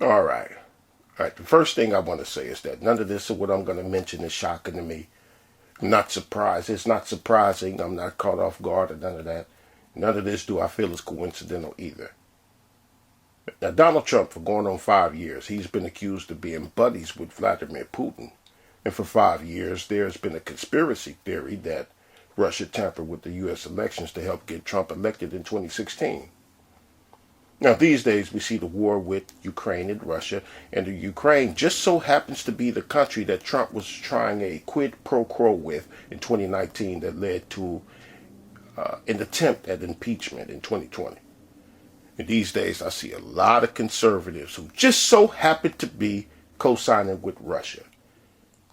All right. All right. The first thing I want to say is that none of this of what I'm going to mention is shocking to me. I'm not surprised. It's not surprising. I'm not caught off guard or none of that. None of this do I feel is coincidental either. Now, Donald Trump, for going on 5 years, he's been accused of being buddies with Vladimir Putin. And for 5 years, there's been a conspiracy theory that Russia tampered with the U.S. elections to help get Trump elected in 2016. Now, these days, we see the war with Ukraine and Russia, and the Ukraine just so happens to be the country that Trump was trying a quid pro quo with in 2019 that led to an attempt at impeachment in 2020. And these days, I see a lot of conservatives who just so happen to be co-signing with Russia,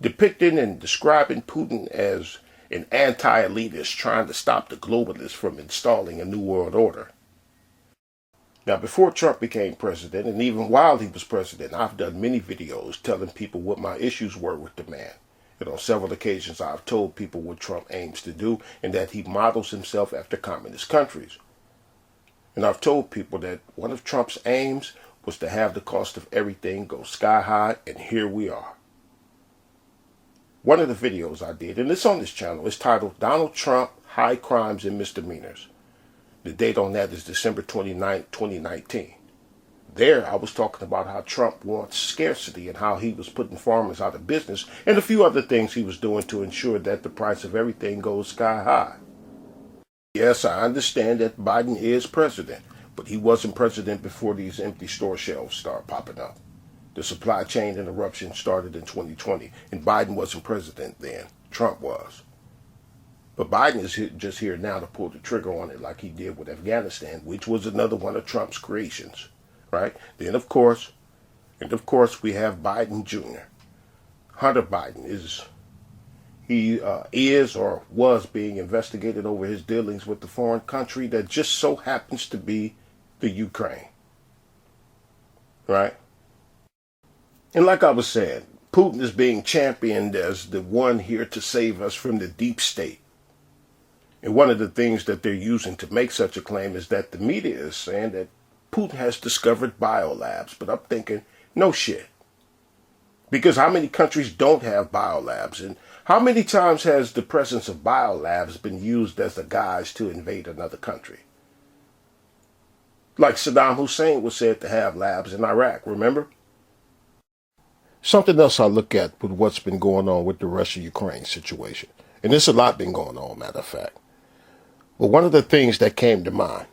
depicting and describing Putin as an anti-elitist trying to stop the globalists from installing a new world order. Now, before Trump became president, and even while he was president, I've done many videos telling people what my issues were with the man. And on several occasions, I've told people what Trump aims to do and that he models himself after communist countries. And I've told people that one of Trump's aims was to have the cost of everything go sky high, and here we are. One of the videos I did, and it's on this channel, is titled Donald Trump, High Crimes and Misdemeanors. The date on that is December 29, 2019. There, I was talking about how Trump wants scarcity and how he was putting farmers out of business and a few other things he was doing to ensure that the price of everything goes sky high. Yes, I understand that Biden is president, but he wasn't president before these empty store shelves started popping up. The supply chain interruption started in 2020, and Biden wasn't president then. Trump was. But Biden is just here now to pull the trigger on it like he did with Afghanistan, which was another one of Trump's creations, right? Then, of course, we have Biden Jr. Hunter Biden is or was being investigated over his dealings with the foreign country that just so happens to be the Ukraine, right? And like I was saying, Putin is being championed as the one here to save us from the deep state. And one of the things that they're using to make such a claim is that the media is saying that Putin has discovered biolabs. But I'm thinking, no shit. Because how many countries don't have biolabs? And how many times has the presence of biolabs been used as a guise to invade another country? Like Saddam Hussein was said to have labs in Iraq, remember? Something else I look at with what's been going on with the Russia-Ukraine situation. And there's a lot been going on, matter of fact. Well, one of the things that came to mind.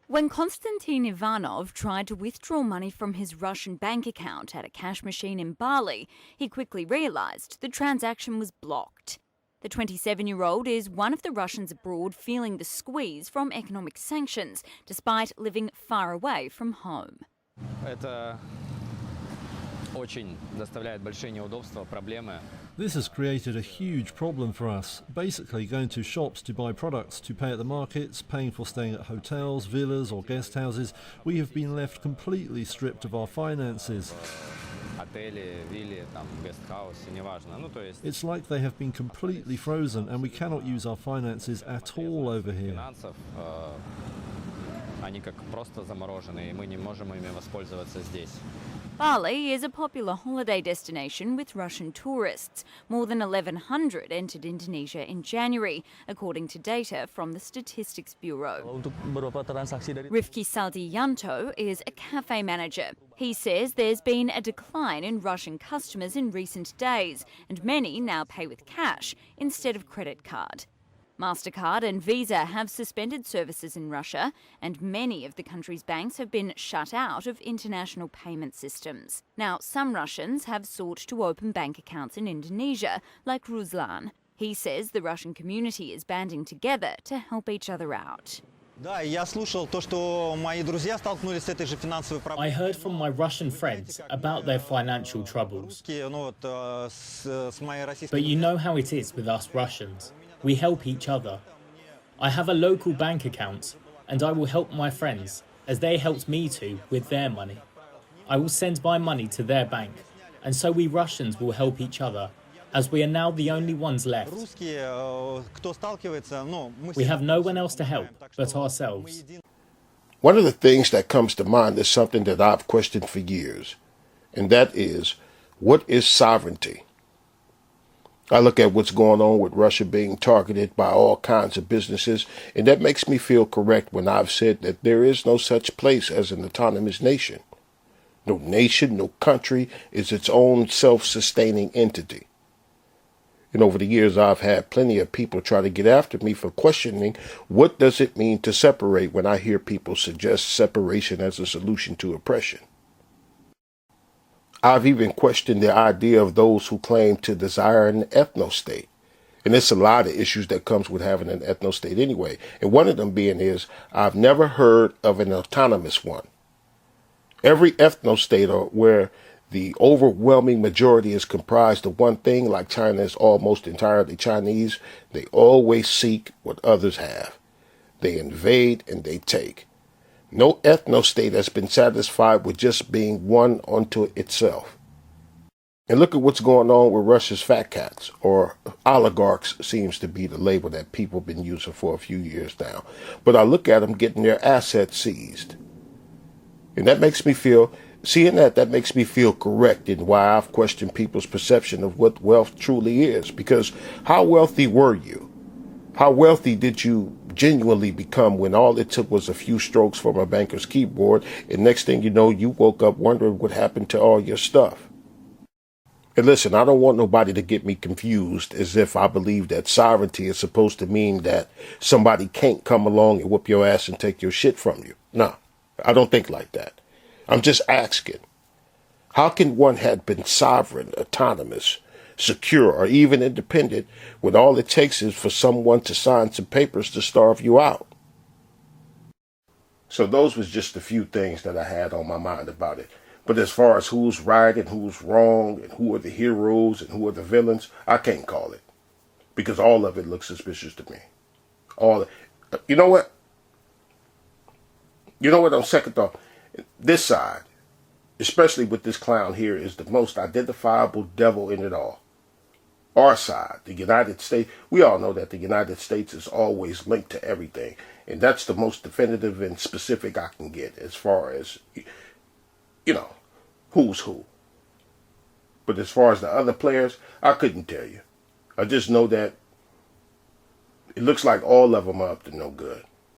When Konstantin Ivanov tried to withdraw money from his Russian bank account at a cash machine in Bali, he quickly realised the transaction was blocked. The 27-year-old is one of the Russians abroad feeling the squeeze from economic sanctions, despite living far away from home. This has created a huge problem for us. Basically, going to shops to buy products, to pay at the markets, paying for staying at hotels, villas or guest houses, we have been left completely stripped of our finances. It's like they have been completely frozen and we cannot use our finances at all over here. Bali is a popular holiday destination with Russian tourists. More than 1,100 entered Indonesia in January, according to data from the Statistics Bureau. Rifki Saldiyanto is a cafe manager. He says there's been a decline in Russian customers in recent days, and many now pay with cash instead of credit card. MasterCard and Visa have suspended services in Russia, and many of the country's banks have been shut out of international payment systems. Now, some Russians have sought to open bank accounts in Indonesia, like Ruslan. He says the Russian community is banding together to help each other out. I heard from my Russian friends about their financial troubles. But you know how it is with us Russians. We help each other. I have a local bank account, and I will help my friends, as they helped me too with their money. I will send my money to their bank, and so we Russians will help each other, as we are now the only ones left. We have no one else to help but ourselves. One of the things that comes to mind is something that I've questioned for years, and that is, what is sovereignty? I look at what's going on with Russia being targeted by all kinds of businesses, and that makes me feel correct when I've said that there is no such place as an autonomous nation. No nation, no country is its own self-sustaining entity. And over the years, I've had plenty of people try to get after me for questioning what does it mean to separate when I hear people suggest separation as a solution to oppression. I've even questioned the idea of those who claim to desire an ethno-state. And there's a lot of issues that comes with having an ethno-state anyway. And one of them being is, I've never heard of an autonomous one. Every ethno-state, or where the overwhelming majority is comprised of one thing, like China is almost entirely Chinese, they always seek what others have. They invade and they take. No ethno-state has been satisfied with just being one unto itself. And look at what's going on with Russia's fat cats, or oligarchs seems to be the label that people have been using for a few years now. But I look at them getting their assets seized. And that makes me feel, seeing that makes me feel correct in why I've questioned people's perception of what wealth truly is. Because how wealthy were you? How wealthy did you genuinely become when all it took was a few strokes from a banker's keyboard, and next thing you know, you woke up wondering what happened to all your stuff? And listen, I don't want nobody to get me confused as if I believe that sovereignty is supposed to mean that somebody can't come along and whoop your ass and take your shit from you. No, I don't think like that. I'm just asking, how can one have been sovereign, autonomous, secure, or even independent when all it takes is for someone to sign some papers to starve you out? So those was just a few things that I had on my mind about it. But as far as who's right and who's wrong and who are the heroes and who are the villains, I can't call it. Because all of it looks suspicious to me. You know what? On second thought, this side, especially with this clown here, is the most identifiable devil in it all. Our side, the United States, we all know that the United States is always linked to everything. And that's the most definitive and specific I can get as far as, who's who. But as far as the other players, I couldn't tell you. I just know that it looks like all of them are up to no good.